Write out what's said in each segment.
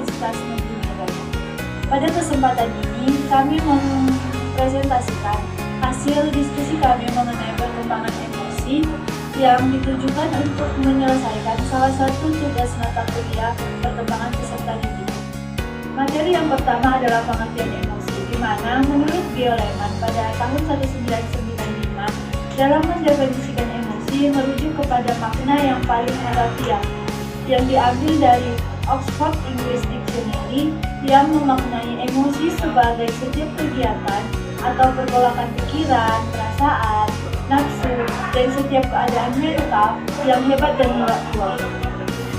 Universitas Negeri Medan. Pada kesempatan ini, kami mempresentasikan hasil diskusi kami mengenai perkembangan emosi yang ditujukan untuk menyelesaikan salah satu tugas mata kuliah perkembangan peserta didik. Materi yang pertama adalah pengertian emosi, di mana menurut Bio Lehman pada tahun 1995 dalam mendefinisikan emosi merujuk kepada makna yang paling harafiah yang diambil dari Oxford English Dictionary yang memaknai emosi sebagai setiap kegiatan atau pergolakan pikiran, perasaan, nafsu, dan setiap keadaan mental yang hebat dan kuat.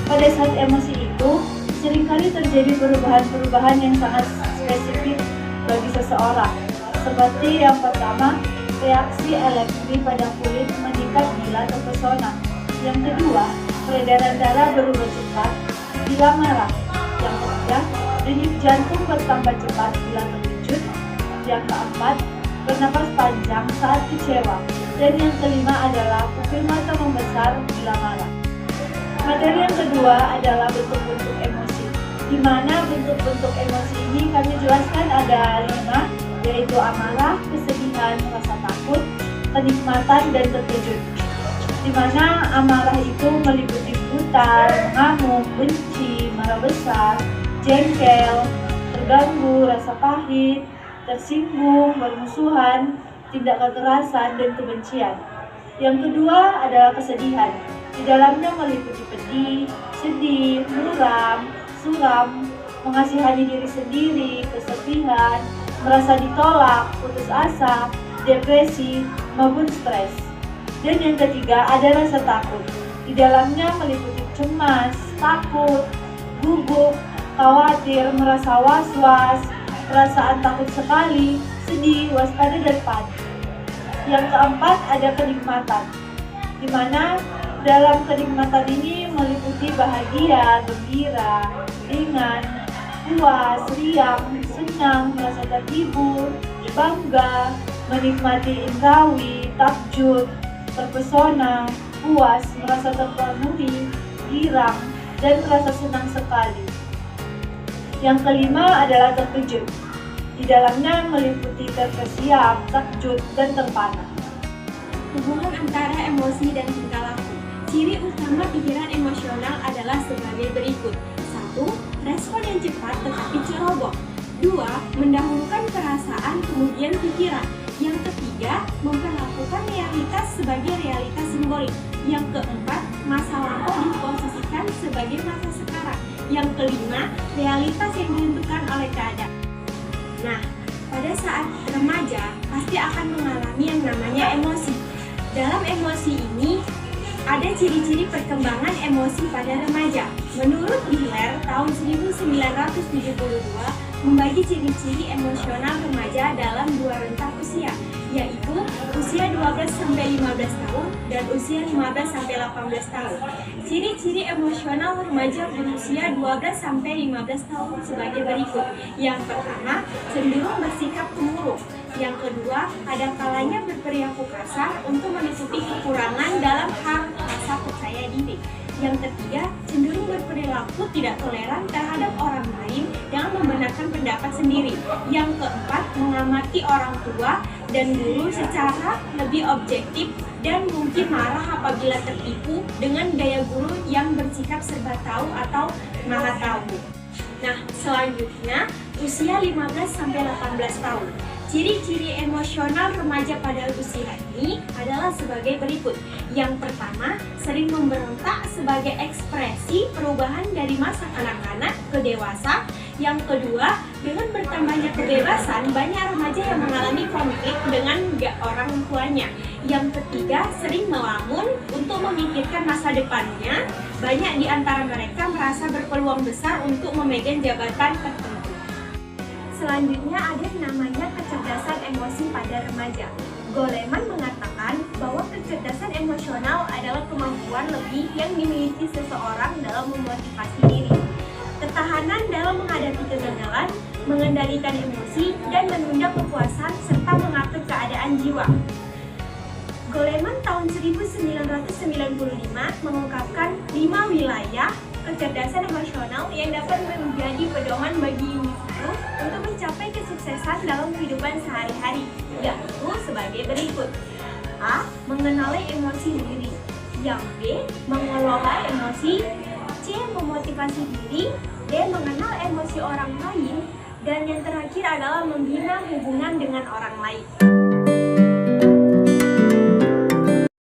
Pada saat emosi itu, seringkali terjadi perubahan-perubahan yang sangat spesifik bagi seseorang. Seperti yang pertama, reaksi elektrik pada kulit meningkat bila terpesona. Yang kedua, peredaran darah berubah cepat bila marah. Yang ketiga, denyut jantung bertambah cepat bila terkejut. Yang keempat, bernapas panjang saat kecewa. Dan yang kelima adalah pupil mata membesar bila marah. Materi yang kedua adalah bentuk-bentuk emosi, di mana bentuk-bentuk emosi ini kami jelaskan ada 5, yaitu amarah, kesedihan, rasa takut, kenikmatan, dan terkejut. Di mana amarah itu meliputi brutal, mengamuk, benci, marah besar, jengkel, terganggu, rasa pahit, tersinggung, bermusuhan, tindak kekerasan, dan kebencian. Yang kedua adalah kesedihan. Di dalamnya meliputi pedih, sedih, muram, suram, mengasihani diri sendiri, kesepihan, merasa ditolak, putus asa, depresi, maupun stres. Dan yang ketiga ada rasa takut. Di dalamnya meliputi cemas, takut, gugup, khawatir, merasa was-was, perasaan takut sekali, sedih, waspada, dan panik. Yang keempat ada kenikmatan, di mana dalam kenikmatan ini meliputi bahagia, gembira, ringan, puas, riang, senang, merasa terhibur, bangga, menikmati indrawi, takjub, terpesona, puas, merasa terpenuhi, girang, dan merasa senang sekali. Yang kelima adalah terkejut. Di dalamnya meliputi terkesiap, takjub, dan terpana. Hubungan antara emosi dan tingkah laku. Ciri utama pikiran emosional adalah sebagai berikut. 1. Respon yang cepat tetapi ceroboh. 2. Mendahulukan perasaan kemudian pikiran. Yang ketiga, memperlakukan realitas sebagai realitas simbolik. Yang keempat, masa lampau diposisikan sebagai masa sekarang. Yang kelima, realitas yang ditentukan oleh keadaan. Nah, pada saat remaja pasti akan mengalami yang namanya emosi. Dalam emosi ini ada ciri-ciri perkembangan emosi pada remaja. Menurut Bihler tahun 1972 membagi ciri-ciri emosional remaja dalam 2 rentang usia, yaitu usia 12-15 tahun dan usia 15-18 tahun. Ciri-ciri emosional remaja berusia 12-15 tahun sebagai berikut. Yang pertama, cenderung bersikap cemburu. Yang kedua, ada kalanya berperilaku kasar untuk menutupi kekurangan dalam hal rasa percaya diri. Yang ketiga, cenderung berperilaku tidak toleran terhadap orang lain dengan membenarkan pendapat sendiri. Yang keempat, mengamati orang tua dan guru secara lebih objektif dan mungkin marah apabila tertipu dengan gaya guru yang bersikap serba tahu atau maha tahu. Nah, selanjutnya usia 15-18 tahun. Ciri-ciri emosional remaja pada usia ini adalah sebagai berikut. Yang pertama, sering memberontak sebagai ekspresi perubahan dari masa kanak-kanak ke dewasa. Yang kedua, dengan bertambahnya kebebasan, banyak remaja yang mengalami konflik dengan orang tuanya. Yang ketiga, sering melamun untuk memikirkan masa depannya. Banyak di antara mereka merasa berpeluang besar untuk memegang jabatan tertentu. Selanjutnya ada yang namanya kecerdasan emosi pada remaja. Goleman mengatakan bahwa kecerdasan emosional adalah kemampuan lebih yang dimiliki seseorang dalam memotivasi diri, ketahanan dalam menghadapi kegagalan, mengendalikan emosi, dan menunda kepuasan serta mengatur keadaan jiwa. Goleman tahun 1995 mengungkapkan 5 wilayah kecerdasan emosional yang dapat menjadi pedoman bagi individu untuk mencapai kesuksesan dalam kehidupan sehari-hari, yaitu sebagai berikut. A. Mengenali emosi diri. Yang B. Mengelola emosi. C. Memotivasi diri. D. Mengenal emosi orang lain. Dan yang terakhir adalah membina hubungan dengan orang lain.